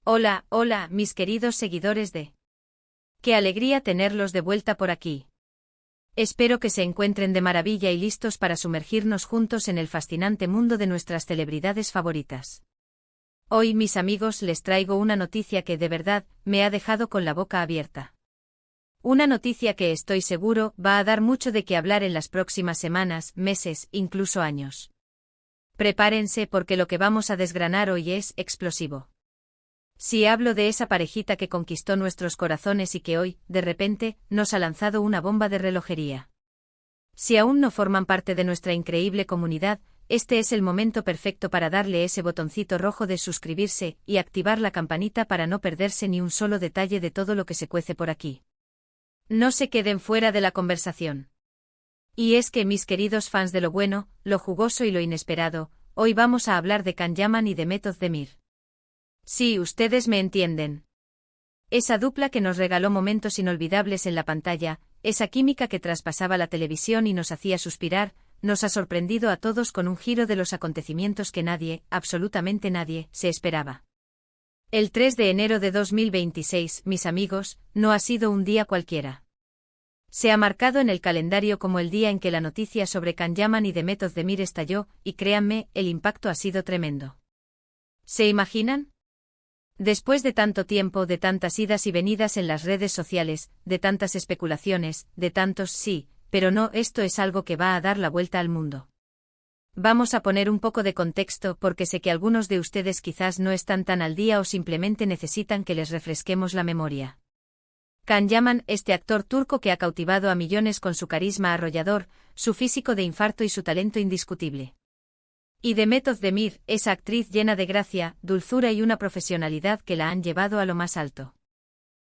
Hola, hola, mis queridos seguidores de... Qué alegría tenerlos de vuelta por aquí. Espero que se encuentren de maravilla y listos para sumergirnos juntos en el fascinante mundo de nuestras celebridades favoritas. Hoy, mis amigos, les traigo una noticia que de verdad me ha dejado con la boca abierta. Una noticia que estoy seguro va a dar mucho de qué hablar en las próximas semanas, meses, incluso años. Prepárense porque lo que vamos a desgranar hoy es explosivo. Si hablo de esa parejita que conquistó nuestros corazones y que hoy, de repente, nos ha lanzado una bomba de relojería. Si aún no forman parte de nuestra increíble comunidad, este es el momento perfecto para darle ese botoncito rojo de suscribirse y activar la campanita para no perderse ni un solo detalle de todo lo que se cuece por aquí. No se queden fuera de la conversación. Y es que, mis queridos fans de lo bueno, lo jugoso y lo inesperado, hoy vamos a hablar de Can Yaman y de Method Demir. Sí, ustedes me entienden. Esa dupla que nos regaló momentos inolvidables en la pantalla, esa química que traspasaba la televisión y nos hacía suspirar, nos ha sorprendido a todos con un giro de los acontecimientos que nadie, absolutamente nadie, se esperaba. El 3 de enero de 2026, mis amigos, no ha sido un día cualquiera. Se ha marcado en el calendario como el día en que la noticia sobre Can Yaman y de Method Demir estalló, y créanme, el impacto ha sido tremendo. ¿Se imaginan? Después de tanto tiempo, de tantas idas y venidas en las redes sociales, de tantas especulaciones, de tantos sí, pero no, esto es algo que va a dar la vuelta al mundo. Vamos a poner un poco de contexto porque sé que algunos de ustedes quizás no están tan al día o simplemente necesitan que les refresquemos la memoria. Can Yaman, este actor turco que ha cautivado a millones con su carisma arrollador, su físico de infarto y su talento indiscutible. Y de Method Demir, esa actriz llena de gracia, dulzura y una profesionalidad que la han llevado a lo más alto.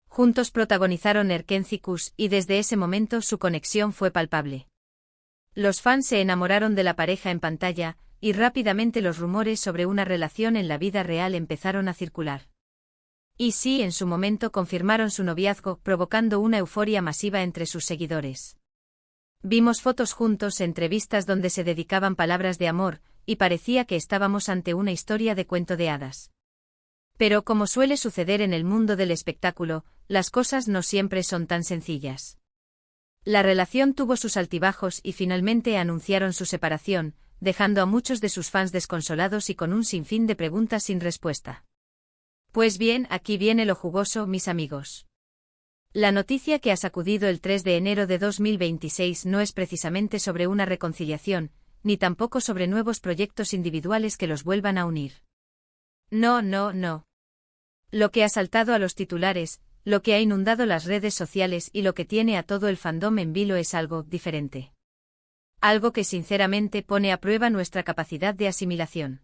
Juntos protagonizaron Erkenci Kuş y desde ese momento su conexión fue palpable. Los fans se enamoraron de la pareja en pantalla, y rápidamente los rumores sobre una relación en la vida real empezaron a circular. Y sí, en su momento confirmaron su noviazgo, provocando una euforia masiva entre sus seguidores. Vimos fotos juntos, entrevistas donde se dedicaban palabras de amor, y parecía que estábamos ante una historia de cuento de hadas. Pero como suele suceder en el mundo del espectáculo, las cosas no siempre son tan sencillas. La relación tuvo sus altibajos y finalmente anunciaron su separación, dejando a muchos de sus fans desconsolados y con un sinfín de preguntas sin respuesta. Pues bien, aquí viene lo jugoso, mis amigos. La noticia que ha sacudido el 3 de enero de 2026 no es precisamente sobre una reconciliación, ni tampoco sobre nuevos proyectos individuales que los vuelvan a unir. No, no, no. Lo que ha saltado a los titulares, lo que ha inundado las redes sociales y lo que tiene a todo el fandom en vilo es algo diferente. Algo que sinceramente pone a prueba nuestra capacidad de asimilación.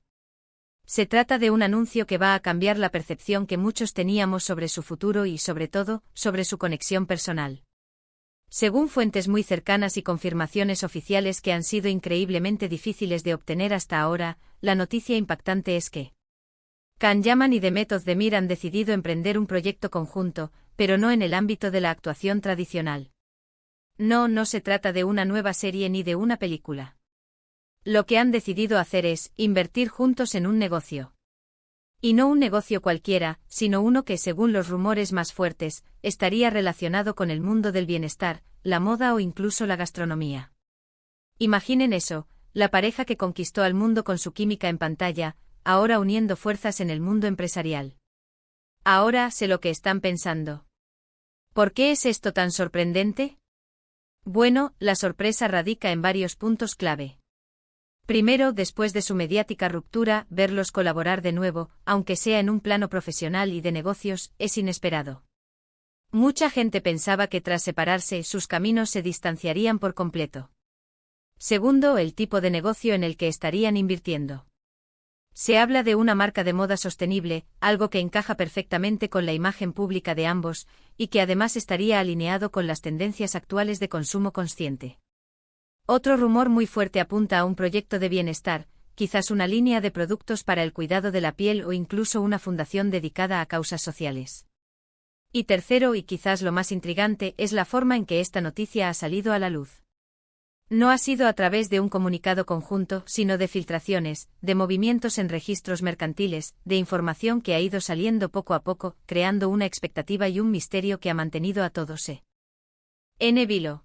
Se trata de un anuncio que va a cambiar la percepción que muchos teníamos sobre su futuro y, sobre todo, sobre su conexión personal. Según fuentes muy cercanas y confirmaciones oficiales que han sido increíblemente difíciles de obtener hasta ahora, la noticia impactante es que Can Yaman y de Method Demir han decidido emprender un proyecto conjunto, pero no en el ámbito de la actuación tradicional. No, no se trata de una nueva serie ni de una película. Lo que han decidido hacer es invertir juntos en un negocio. Y no un negocio cualquiera, sino uno que, según los rumores más fuertes, estaría relacionado con el mundo del bienestar, la moda o incluso la gastronomía. Imaginen eso, la pareja que conquistó al mundo con su química en pantalla, ahora uniendo fuerzas en el mundo empresarial. Ahora sé lo que están pensando. ¿Por qué es esto tan sorprendente? Bueno, la sorpresa radica en varios puntos clave. Primero, después de su mediática ruptura, verlos colaborar de nuevo, aunque sea en un plano profesional y de negocios, es inesperado. Mucha gente pensaba que tras separarse, sus caminos se distanciarían por completo. Segundo, el tipo de negocio en el que estarían invirtiendo. Se habla de una marca de moda sostenible, algo que encaja perfectamente con la imagen pública de ambos, y que además estaría alineado con las tendencias actuales de consumo consciente. Otro rumor muy fuerte apunta a un proyecto de bienestar, quizás una línea de productos para el cuidado de la piel o incluso una fundación dedicada a causas sociales. Y tercero, y quizás lo más intrigante, es la forma en que esta noticia ha salido a la luz. No ha sido a través de un comunicado conjunto, sino de filtraciones, de movimientos en registros mercantiles, de información que ha ido saliendo poco a poco, creando una expectativa y un misterio que ha mantenido a todos en vilo.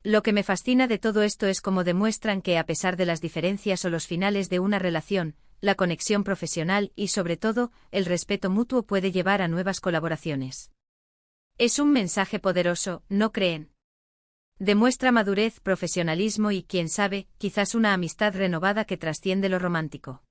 Lo que me fascina de todo esto es cómo demuestran que a pesar de las diferencias o los finales de una relación, la conexión profesional y, sobre todo, el respeto mutuo puede llevar a nuevas colaboraciones. Es un mensaje poderoso, ¿no creen? Demuestra madurez, profesionalismo y, quién sabe, quizás una amistad renovada que trasciende lo romántico.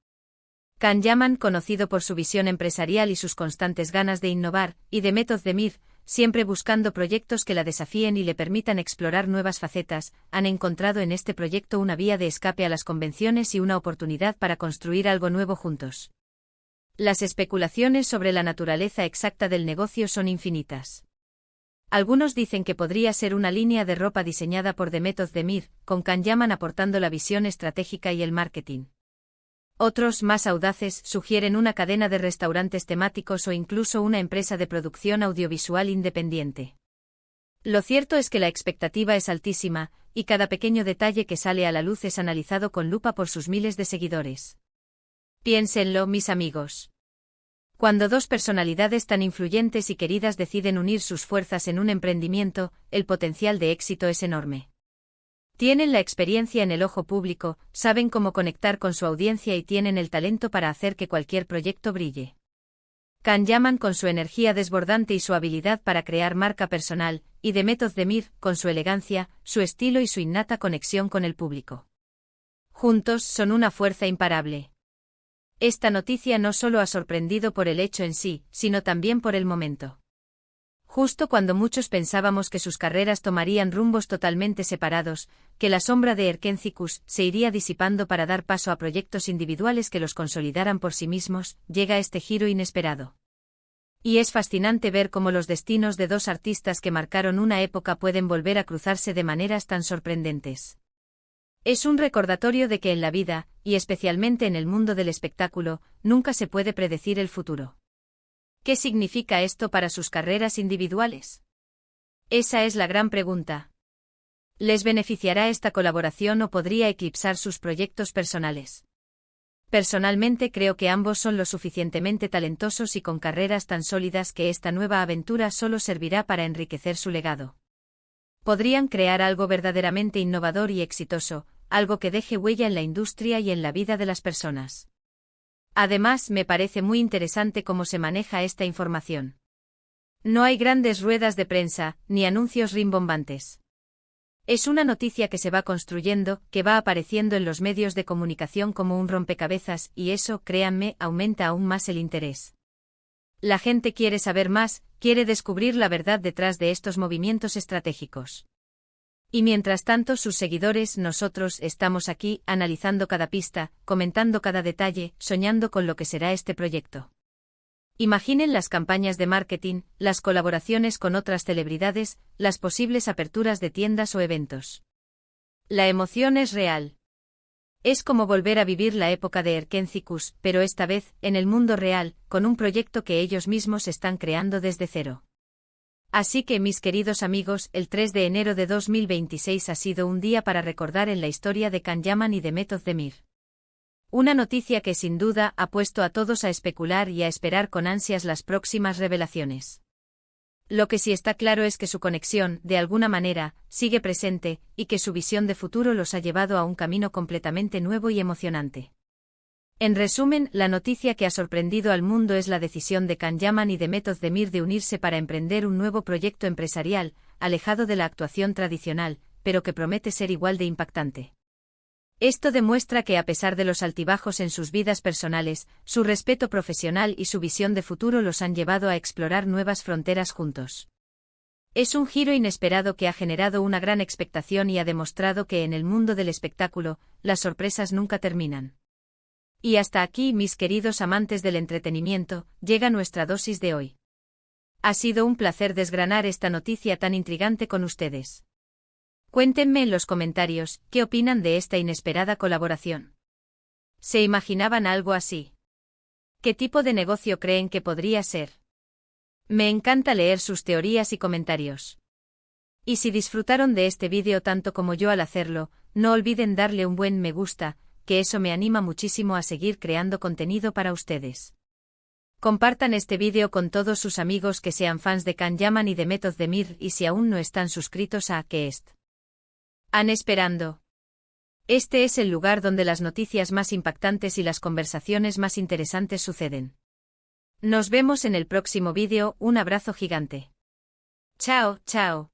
Can Yaman, conocido por su visión empresarial y sus constantes ganas de innovar, y Demet Özdemir, siempre buscando proyectos que la desafíen y le permitan explorar nuevas facetas, han encontrado en este proyecto una vía de escape a las convenciones y una oportunidad para construir algo nuevo juntos. Las especulaciones sobre la naturaleza exacta del negocio son infinitas. Algunos dicen que podría ser una línea de ropa diseñada por Demet Özdemir, con Can Yaman aportando la visión estratégica y el marketing. Otros, más audaces, sugieren una cadena de restaurantes temáticos o incluso una empresa de producción audiovisual independiente. Lo cierto es que la expectativa es altísima, y cada pequeño detalle que sale a la luz es analizado con lupa por sus miles de seguidores. Piénsenlo, mis amigos. Cuando dos personalidades tan influyentes y queridas deciden unir sus fuerzas en un emprendimiento, el potencial de éxito es enorme. Tienen la experiencia en el ojo público, saben cómo conectar con su audiencia y tienen el talento para hacer que cualquier proyecto brille. Can Yaman con su energía desbordante y su habilidad para crear marca personal, y Demet Özdemir con su elegancia, su estilo y su innata conexión con el público. Juntos son una fuerza imparable. Esta noticia no solo ha sorprendido por el hecho en sí, sino también por el momento. Justo cuando muchos pensábamos que sus carreras tomarían rumbos totalmente separados, que la sombra de Erkencikus se iría disipando para dar paso a proyectos individuales que los consolidaran por sí mismos, llega este giro inesperado. Y es fascinante ver cómo los destinos de dos artistas que marcaron una época pueden volver a cruzarse de maneras tan sorprendentes. Es un recordatorio de que en la vida, y especialmente en el mundo del espectáculo, nunca se puede predecir el futuro. ¿Qué significa esto para sus carreras individuales? Esa es la gran pregunta. ¿Les beneficiará esta colaboración o podría eclipsar sus proyectos personales? Personalmente creo que ambos son lo suficientemente talentosos y con carreras tan sólidas que esta nueva aventura solo servirá para enriquecer su legado. Podrían crear algo verdaderamente innovador y exitoso, algo que deje huella en la industria y en la vida de las personas. Además, me parece muy interesante cómo se maneja esta información. No hay grandes ruedas de prensa, ni anuncios rimbombantes. Es una noticia que se va construyendo, que va apareciendo en los medios de comunicación como un rompecabezas, y eso, créanme, aumenta aún más el interés. La gente quiere saber más, quiere descubrir la verdad detrás de estos movimientos estratégicos. Y mientras tanto sus seguidores, nosotros, estamos aquí, analizando cada pista, comentando cada detalle, soñando con lo que será este proyecto. Imaginen las campañas de marketing, las colaboraciones con otras celebridades, las posibles aperturas de tiendas o eventos. La emoción es real. Es como volver a vivir la época de Erkencikus, pero esta vez, en el mundo real, con un proyecto que ellos mismos están creando desde cero. Así que, mis queridos amigos, el 3 de enero de 2026 ha sido un día para recordar en la historia de Can Yaman y Demet Özdemir. Una noticia que sin duda ha puesto a todos a especular y a esperar con ansias las próximas revelaciones. Lo que sí está claro es que su conexión, de alguna manera, sigue presente, y que su visión de futuro los ha llevado a un camino completamente nuevo y emocionante. En resumen, la noticia que ha sorprendido al mundo es la decisión de Can Yaman y Demet Özdemir de unirse para emprender un nuevo proyecto empresarial, alejado de la actuación tradicional, pero que promete ser igual de impactante. Esto demuestra que a pesar de los altibajos en sus vidas personales, su respeto profesional y su visión de futuro los han llevado a explorar nuevas fronteras juntos. Es un giro inesperado que ha generado una gran expectación y ha demostrado que en el mundo del espectáculo, las sorpresas nunca terminan. Y hasta aquí, mis queridos amantes del entretenimiento, llega nuestra dosis de hoy. Ha sido un placer desgranar esta noticia tan intrigante con ustedes. Cuéntenme en los comentarios, ¿qué opinan de esta inesperada colaboración? ¿Se imaginaban algo así? ¿Qué tipo de negocio creen que podría ser? Me encanta leer sus teorías y comentarios. Y si disfrutaron de este vídeo tanto como yo al hacerlo, no olviden darle un buen me gusta, que eso me anima muchísimo a seguir creando contenido para ustedes. Compartan este vídeo con todos sus amigos que sean fans de Can Yaman y de Method Demir y si aún no están suscritos a ¿Qué están esperando? Este es el lugar donde las noticias más impactantes y las conversaciones más interesantes suceden. Nos vemos en el próximo vídeo, un abrazo gigante. Chao, chao.